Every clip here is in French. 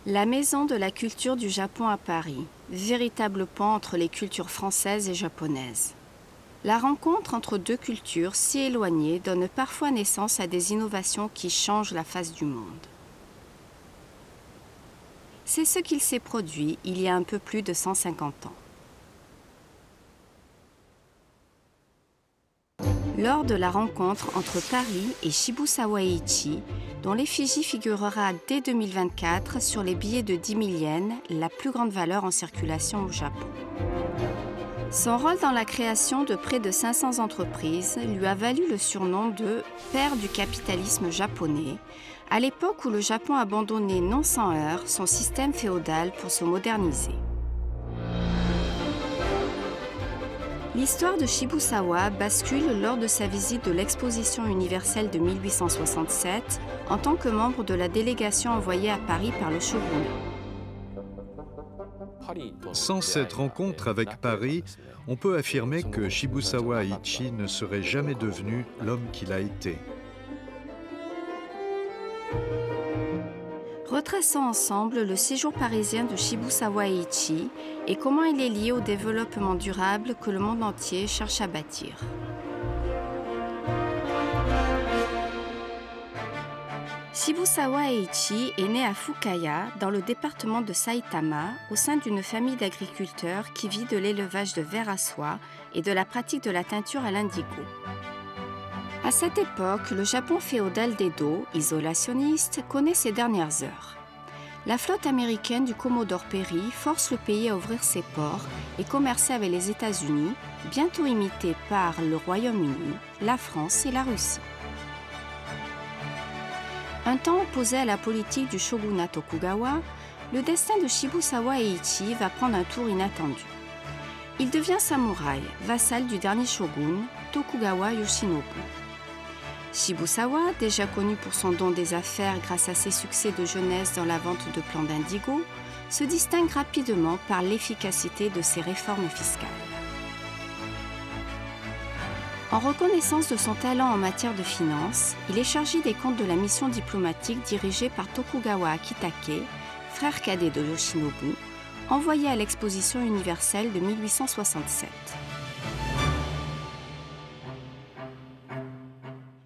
La Maison de la culture du Japon à Paris, véritable pont entre les cultures françaises et japonaises. La rencontre entre deux cultures si éloignées donne parfois naissance à des innovations qui changent la face du monde. C'est ce qu'il s'est produit il y a un peu plus de 150 ans. Lors de la rencontre entre Paris et Shibusawa Eiichi, dont l'effigie figurera dès 2024 sur les billets de 10 000 yens, la plus grande valeur en circulation au Japon. Son rôle dans la création de près de 500 entreprises lui a valu le surnom de « père du capitalisme japonais », à l'époque où le Japon abandonnait non sans heurts son système féodal pour se moderniser. L'histoire de Shibusawa bascule lors de sa visite de l'exposition universelle de 1867 en tant que membre de la délégation envoyée à Paris par le shogunat. Sans cette rencontre avec Paris, on peut affirmer que Shibusawa Eiichi ne serait jamais devenu l'homme qu'il a été. Retraçons ensemble le séjour parisien de Shibusawa Eiichi et comment il est lié au développement durable que le monde entier cherche à bâtir. Shibusawa Eiichi est né à Fukaya, dans le département de Saitama, au sein d'une famille d'agriculteurs qui vit de l'élevage de vers à soie et de la pratique de la teinture à l'indigo. À cette époque, le Japon féodal d'Edo, isolationniste, connaît ses dernières heures. La flotte américaine du Commodore Perry force le pays à ouvrir ses ports et commercer avec les États-Unis, bientôt imité par le Royaume-Uni, la France et la Russie. Un temps opposé à la politique du shogunat Tokugawa, le destin de Shibusawa Eiichi va prendre un tour inattendu. Il devient samouraï, vassal du dernier shogun, Tokugawa Yoshinobu. Shibusawa, déjà connu pour son don des affaires grâce à ses succès de jeunesse dans la vente de plants d'indigo, se distingue rapidement par l'efficacité de ses réformes fiscales. En reconnaissance de son talent en matière de finances, il est chargé des comptes de la mission diplomatique dirigée par Tokugawa Akitake, frère cadet de Yoshinobu, envoyé à l'exposition universelle de 1867.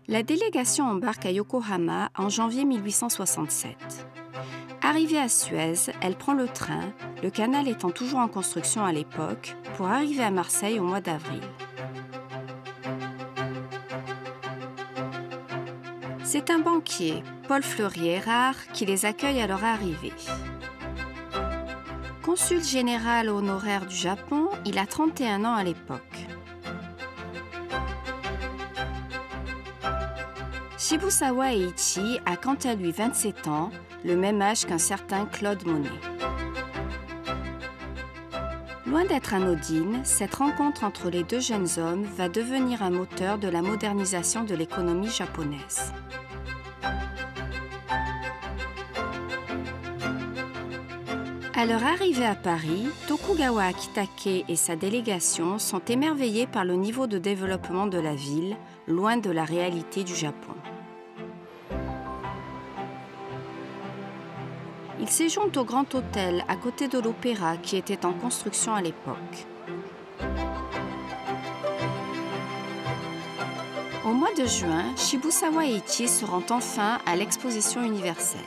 La délégation embarque à Yokohama en janvier 1867. Arrivée à Suez, elle prend le train, le canal étant toujours en construction à l'époque, pour arriver à Marseille au mois d'avril. C'est un banquier, Paul Fleury-Hérard, qui les accueille à leur arrivée. Consul général honoraire du Japon, il a 31 ans à l'époque. Shibusawa Eiichi a quant à lui 27 ans, le même âge qu'un certain Claude Monet. Loin d'être anodine, cette rencontre entre les deux jeunes hommes va devenir un moteur de la modernisation de l'économie japonaise. À leur arrivée à Paris, Tokugawa Akitake et sa délégation sont émerveillés par le niveau de développement de la ville, loin de la réalité du Japon. Ils séjournent au Grand Hôtel à côté de l'Opéra qui était en construction à l'époque. Au mois de juin, Shibusawa Eiichi se rend enfin à l'exposition universelle.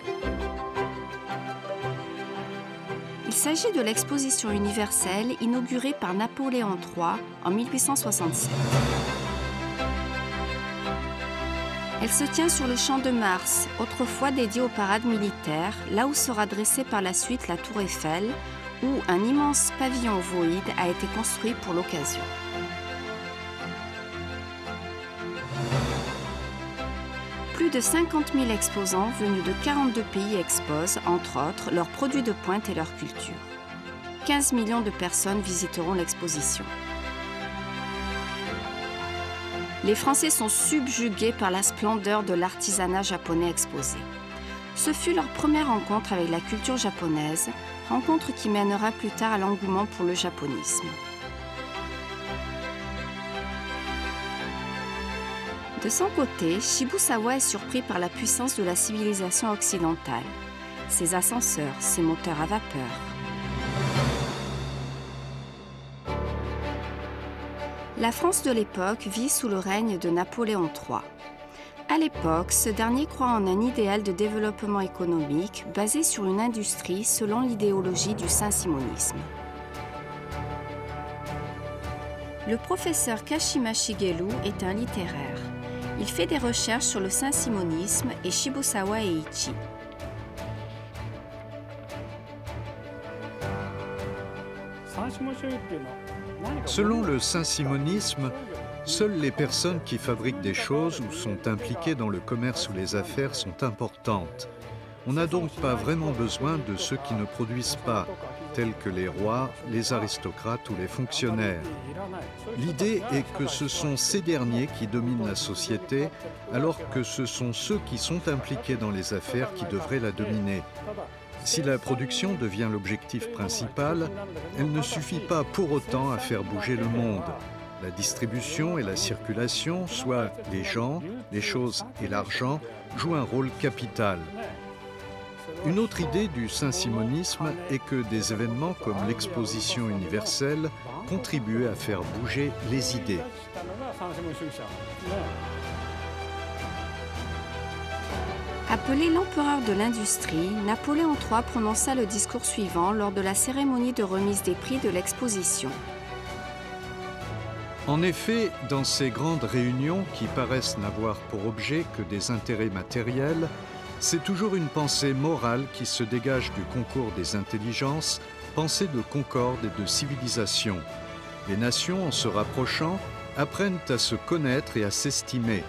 Il s'agit de l'exposition universelle inaugurée par Napoléon III en 1867. Elle se tient sur le Champ de Mars, autrefois dédié aux parades militaires, là où sera dressée par la suite la Tour Eiffel, où un immense pavillon ovoïde a été construit pour l'occasion. Plus de 50 000 exposants venus de 42 pays exposent, entre autres, leurs produits de pointe et leur culture. 15 millions de personnes visiteront l'exposition. Les Français sont subjugués par la splendeur de l'artisanat japonais exposé. Ce fut leur première rencontre avec la culture japonaise, rencontre qui mènera plus tard à l'engouement pour le japonisme. De son côté, Shibusawa est surpris par la puissance de la civilisation occidentale. ses ascenseurs, ses moteurs à vapeur. La France de l'époque vit sous le règne de Napoléon III. À l'époque, ce dernier croit en un idéal de développement économique basé sur une industrie selon l'idéologie du saint-simonisme. Le professeur Kashima Shigeru est un littéraire. Il fait des recherches sur le saint-simonisme et Shibusawa Eiichi. Selon le saint-simonisme, seules les personnes qui fabriquent des choses ou sont impliquées dans le commerce ou les affaires sont importantes. On n'a donc pas vraiment besoin de ceux qui ne produisent pas, tels que les rois, les aristocrates ou les fonctionnaires. L'idée est que ce sont ces derniers qui dominent la société, alors que ce sont ceux qui sont impliqués dans les affaires qui devraient la dominer. Si la production devient l'objectif principal, elle ne suffit pas pour autant à faire bouger le monde. La distribution et la circulation, soit les gens, les choses et l'argent, jouent un rôle capital. Une autre idée du saint-simonisme est que des événements comme l'exposition universelle contribuent à faire bouger les idées. Appelé l'empereur de l'industrie, Napoléon III prononça le discours suivant lors de la cérémonie de remise des prix de l'exposition. En effet, dans ces grandes réunions qui paraissent n'avoir pour objet que des intérêts matériels, c'est toujours une pensée morale qui se dégage du concours des intelligences, pensée de concorde et de civilisation. Les nations, en se rapprochant, apprennent à se connaître et à s'estimer.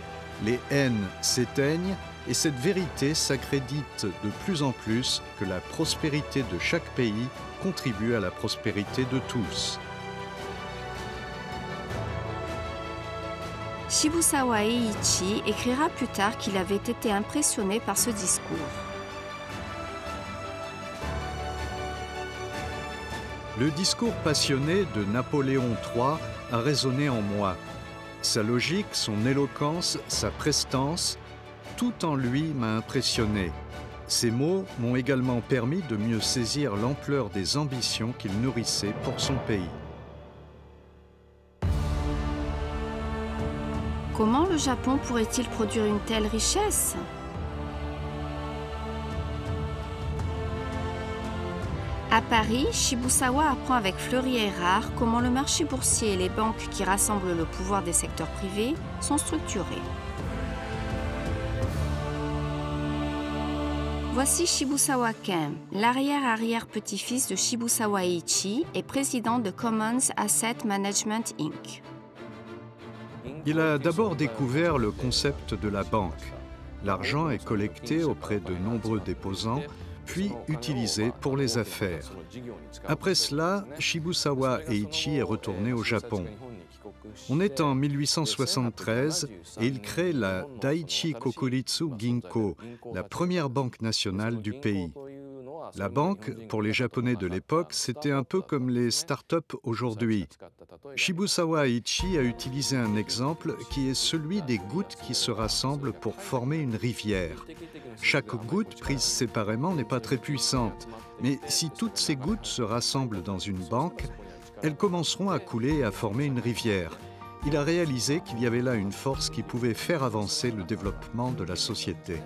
Les haines s'éteignent et cette vérité s'accrédite de plus en plus que la prospérité de chaque pays contribue à la prospérité de tous. Shibusawa Eiichi écrira plus tard qu'il avait été impressionné par ce discours. Le discours passionné de Napoléon III a résonné en moi. Sa logique, son éloquence, sa prestance, tout en lui m'a impressionné. Ces mots m'ont également permis de mieux saisir l'ampleur des ambitions qu'il nourrissait pour son pays. Comment le Japon pourrait-il produire une telle richesse ? À Paris, Shibusawa apprend avec Fleury et Érard comment le marché boursier et les banques qui rassemblent le pouvoir des secteurs privés sont structurés. Voici Shibusawa Ken, l'arrière-arrière-petit-fils de Shibusawa Eiichi et président de Commons Asset Management Inc. Il a d'abord découvert le concept de la banque. L'argent est collecté auprès de nombreux déposants, puis utilisé pour les affaires. Après cela, Shibusawa Eiichi est retourné au Japon. On est en 1873 et il crée la Daiichi Kokuritsu Ginko, la première banque nationale du pays. La banque, pour les Japonais de l'époque, c'était un peu comme les start-up aujourd'hui. Shibusawa Eiichi a utilisé un exemple qui est celui des gouttes qui se rassemblent pour former une rivière. Chaque goutte prise séparément n'est pas très puissante, mais si toutes ces gouttes se rassemblent dans une banque, elles commenceront à couler et à former une rivière. Il a réalisé qu'il y avait là une force qui pouvait faire avancer le développement de la société.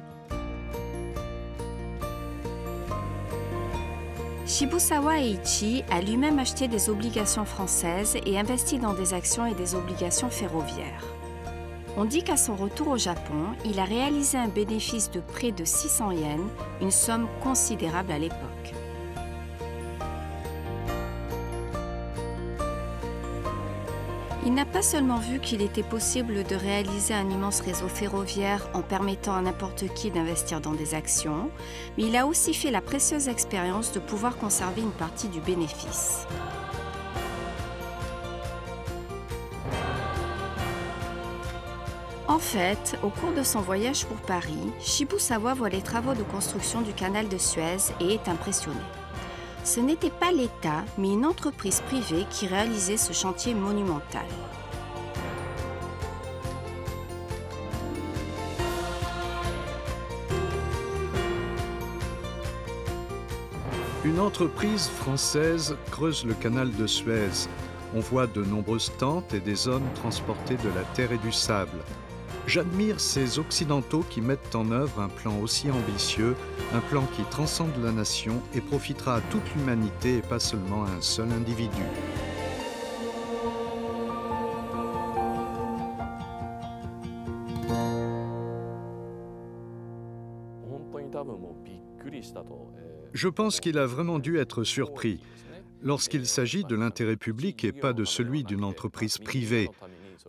Shibusawa Eiichi a lui-même acheté des obligations françaises et investi dans des actions et des obligations ferroviaires. On dit qu'à son retour au Japon, il a réalisé un bénéfice de près de 600 yens, une somme considérable à l'époque. Il n'a pas seulement vu qu'il était possible de réaliser un immense réseau ferroviaire en permettant à n'importe qui d'investir dans des actions, mais il a aussi fait la précieuse expérience de pouvoir conserver une partie du bénéfice. En fait, au cours de son voyage pour Paris, Shibusawa voit les travaux de construction du canal de Suez et est impressionné. Ce n'était pas l'État, mais une entreprise privée qui réalisait ce chantier monumental. Une entreprise française creuse le canal de Suez. On voit de nombreuses tentes et des hommes transporter de la terre et du sable. J'admire ces Occidentaux qui mettent en œuvre un plan aussi ambitieux, un plan qui transcende la nation et profitera à toute l'humanité et pas seulement à un seul individu. Je pense qu'il a vraiment dû être surpris lorsqu'il s'agit de l'intérêt public et pas de celui d'une entreprise privée.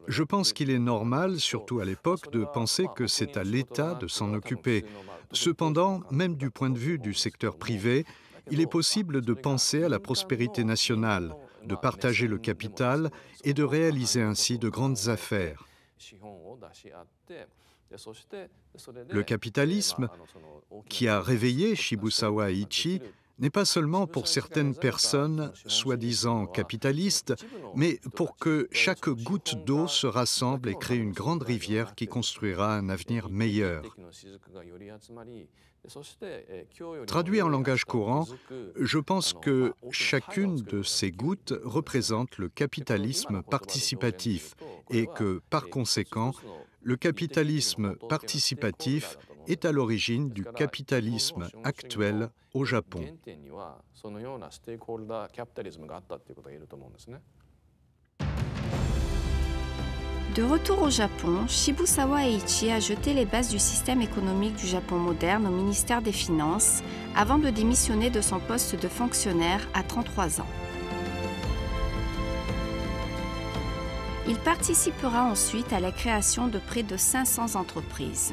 Je pense qu'il est normal, surtout à l'époque, de penser que c'est à l'État de s'en occuper. Cependant, même du point de vue du secteur privé, il est possible de penser à la prospérité nationale, de partager le capital et de réaliser ainsi de grandes affaires. Le capitalisme, qui a réveillé Shibusawa Eiichi, n'est pas seulement pour certaines personnes soi-disant capitalistes, mais pour que chaque goutte d'eau se rassemble et crée une grande rivière qui construira un avenir meilleur. Traduit en langage courant, je pense que chacune de ces gouttes représente le capitalisme participatif et que, par conséquent, le capitalisme participatif est à l'origine du capitalisme actuel au Japon. De retour au Japon, Shibusawa Eiichi a jeté les bases du système économique du Japon moderne au ministère des Finances avant de démissionner de son poste de fonctionnaire à 33 ans. Il participera ensuite à la création de près de 500 entreprises.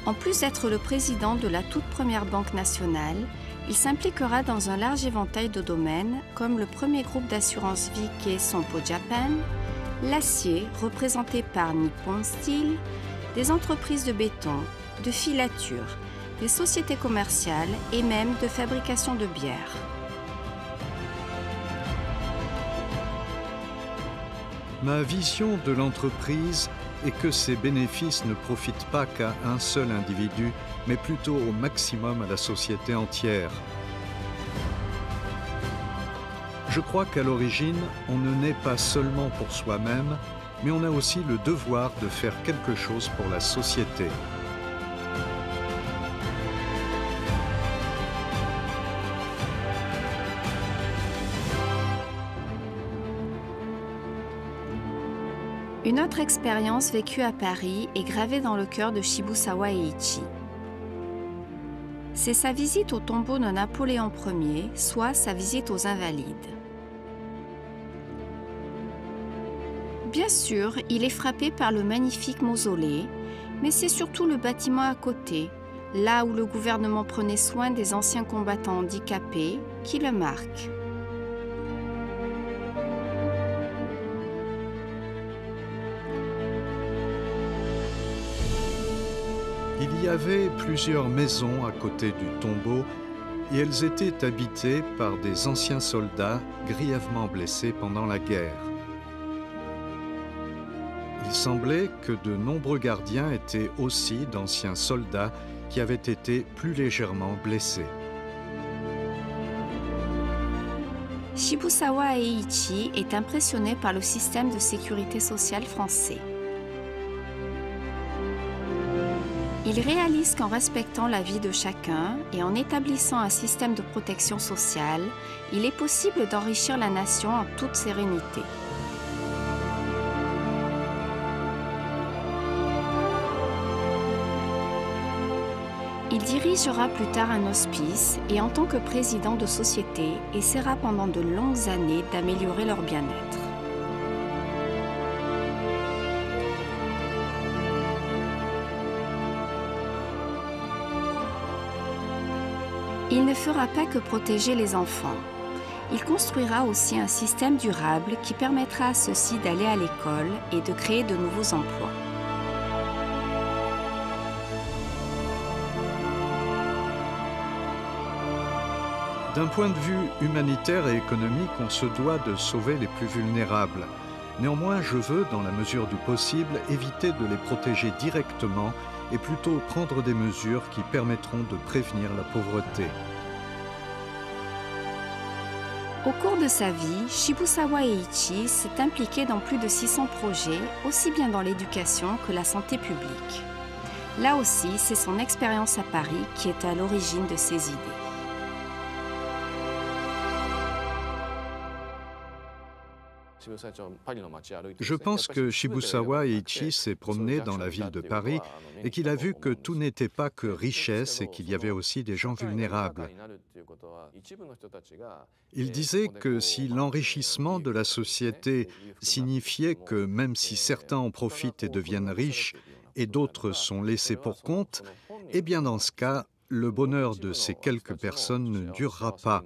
En plus d'être le président de la toute première banque nationale, il s'impliquera dans un large éventail de domaines comme le premier groupe d'assurance vie qu'est Sompo Japan, l'acier représenté par Nippon Steel, des entreprises de béton, de filature, des sociétés commerciales et même de fabrication de bière. Ma vision de l'entreprise est que ses bénéfices ne profitent pas qu'à un seul individu, mais plutôt au maximum à la société entière. Je crois qu'à l'origine, on ne naît pas seulement pour soi-même, mais on a aussi le devoir de faire quelque chose pour la société. Une autre expérience vécue à Paris est gravée dans le cœur de Shibusawa Eiichi. C'est sa visite au tombeau de Napoléon Ier, soit sa visite aux Invalides. Bien sûr, il est frappé par le magnifique mausolée, mais c'est surtout le bâtiment à côté, là où le gouvernement prenait soin des anciens combattants handicapés, qui le marque. Il y avait plusieurs maisons à côté du tombeau et elles étaient habitées par des anciens soldats grièvement blessés pendant la guerre. Il semblait que de nombreux gardiens étaient aussi d'anciens soldats qui avaient été plus légèrement blessés. Shibusawa Eiichi est impressionné par le système de sécurité sociale français. Il réalise qu'en respectant la vie de chacun et en établissant un système de protection sociale, il est possible d'enrichir la nation en toute sérénité. Il dirigera plus tard un hospice et en tant que président de société, essaiera pendant de longues années d'améliorer leur bien-être. Il ne fera pas que protéger les enfants. Il construira aussi un système durable qui permettra à ceux-ci d'aller à l'école et de créer de nouveaux emplois. D'un point de vue humanitaire et économique, on se doit de sauver les plus vulnérables. Néanmoins, je veux, dans la mesure du possible, éviter de les protéger directement et plutôt prendre des mesures qui permettront de prévenir la pauvreté. Au cours de sa vie, Shibusawa Eiichi s'est impliqué dans plus de 600 projets, aussi bien dans l'éducation que la santé publique. Là aussi, c'est son expérience à Paris qui est à l'origine de ses idées. Je pense que Shibusawa Eiichi s'est promené dans la ville de Paris et qu'il a vu que tout n'était pas que richesse et qu'il y avait aussi des gens vulnérables. Il disait que si l'enrichissement de la société signifiait que même si certains en profitent et deviennent riches et d'autres sont laissés pour compte, eh bien dans ce cas, le bonheur de ces quelques personnes ne durera pas.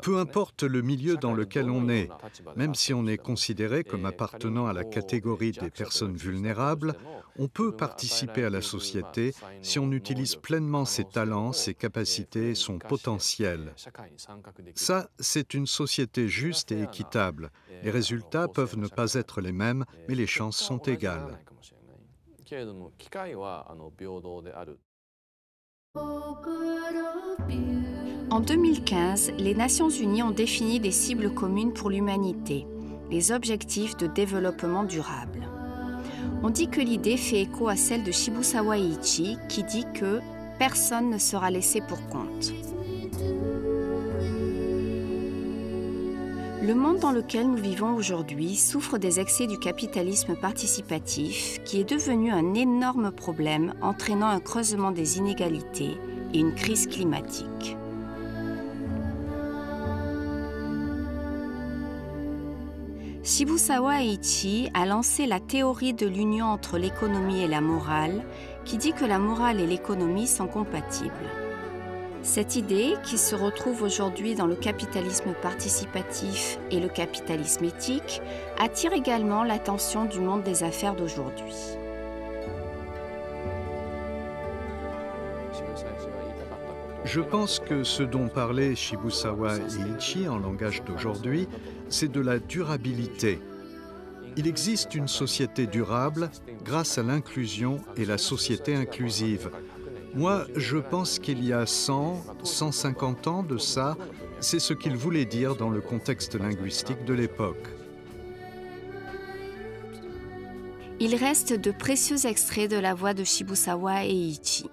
Peu importe le milieu dans lequel on est, même si on est considéré comme appartenant à la catégorie des personnes vulnérables, on peut participer à la société si on utilise pleinement ses talents, ses capacités et son potentiel. Ça, c'est une société juste et équitable. Les résultats peuvent ne pas être les mêmes, mais les chances sont égales. En 2015, les Nations Unies ont défini des cibles communes pour l'humanité, les objectifs de développement durable. On dit que l'idée fait écho à celle de Shibusawa Eiichi qui dit que personne ne sera laissé pour compte. Le monde dans lequel nous vivons aujourd'hui souffre des excès du capitalisme participatif qui est devenu un énorme problème entraînant un creusement des inégalités et une crise climatique. Shibusawa Eiichi a lancé la théorie de l'union entre l'économie et la morale, qui dit que la morale et l'économie sont compatibles. Cette idée, qui se retrouve aujourd'hui dans le capitalisme participatif et le capitalisme éthique, attire également l'attention du monde des affaires d'aujourd'hui. Je pense que ce dont parlait Shibusawa Eiichi en langage d'aujourd'hui, c'est de la durabilité. Il existe une société durable grâce à l'inclusion et la société inclusive. Moi, je pense qu'il y a 100, 150 ans de ça, c'est ce qu'il voulait dire dans le contexte linguistique de l'époque. Il reste de précieux extraits de la voix de Shibusawa Eiichi.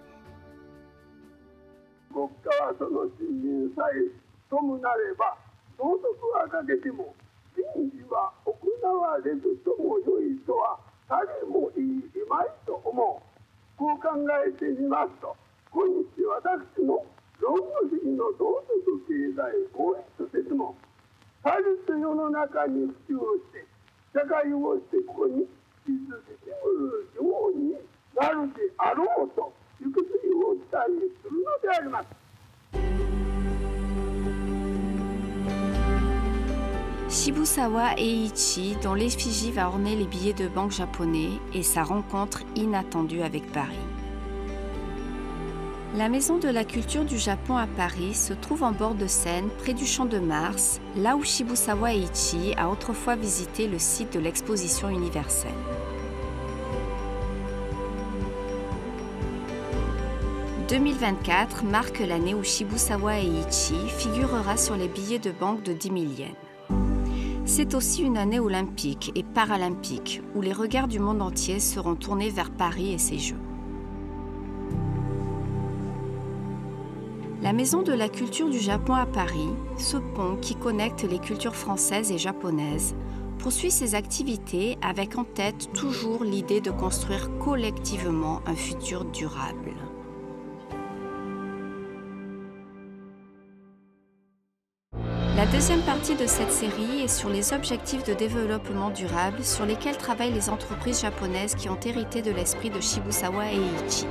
Shibusawa Eiichi, dont l'effigie va orner les billets de banque japonais, et sa rencontre inattendue avec Paris. La Maison de la Culture du Japon à Paris se trouve en bord de Seine, près du Champ de Mars, là où Shibusawa Eiichi a autrefois visité le site de l'exposition universelle. « 2024 marque l'année où Shibusawa Eiichi figurera sur les billets de banque de 10 000 yens. C'est aussi une année olympique et paralympique où les regards du monde entier seront tournés vers Paris et ses Jeux. La Maison de la Culture du Japon à Paris, ce pont qui connecte les cultures françaises et japonaises, poursuit ses activités avec en tête toujours l'idée de construire collectivement un futur durable. La deuxième partie de cette série est sur les objectifs de développement durable sur lesquels travaillent les entreprises japonaises qui ont hérité de l'esprit de Shibusawa Eiichi.